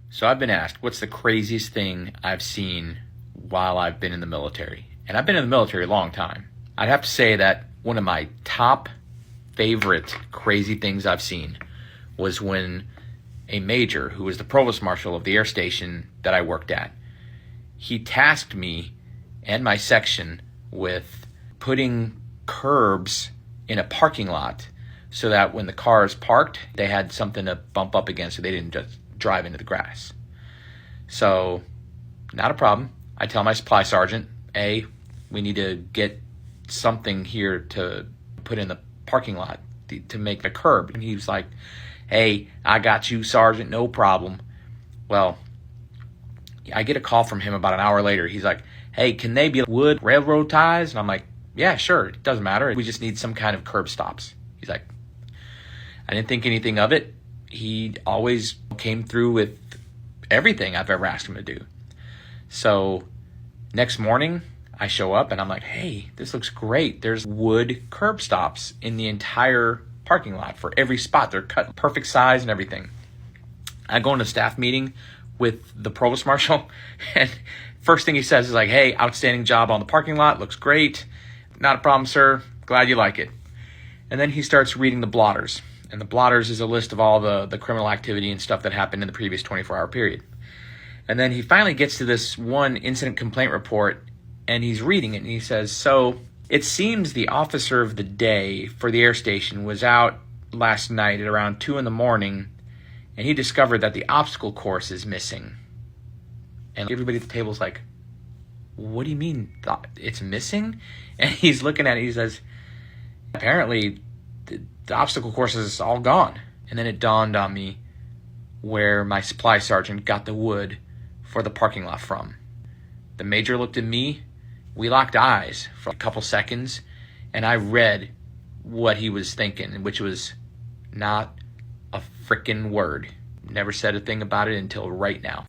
So I've been asked, what's the craziest thing I've seen while I've been in the military? And I've been in the military a long time. I'd have to say that one of my top favorite crazy things I've seen was when a major, who was the provost marshal of the air station that I worked at, he tasked me and my section with putting curbs in a parking lot so that when the cars parked, they had something to bump up against so they didn't just drive into the grass. So, not a problem. I tell my supply sergeant, hey, we need to get something here to put in the parking lot to make the curb. And he was like, hey, I got you, Sergeant, no problem. Well, I get a call from him about an hour later. He's like, hey, can they be wood railroad ties? And I'm like, yeah, sure. It doesn't matter. We just need some kind of curb stops. He's like, I didn't think anything of it. He always came through with everything I've ever asked him to do. So next morning, I show up and I'm like, hey, this looks great. There's wood curb stops in the entire parking lot for every spot. They're cut perfect size and everything. I go into a staff meeting with the provost marshal, and first thing he says is like, hey, outstanding job on the parking lot. Looks great. Not a problem, sir. Glad you like it. And then he starts reading the blotters. And the blotters is a list of all the criminal activity and stuff that happened in the previous 24-hour period. And then he finally gets to this one incident complaint report, and he's reading it, and he says, so it seems the officer of the day for the air station was out last night at around 2 a.m, and he discovered that the obstacle course is missing. And everybody at the table's like, what do you mean it's missing? And he's looking at it, he says, apparently the obstacle course is all gone. And then it dawned on me where my supply sergeant got the wood for the parking lot from. The major looked at me, we locked eyes for a couple seconds, and I read what he was thinking, which was not a frickin' word. Never said a thing about it until right now.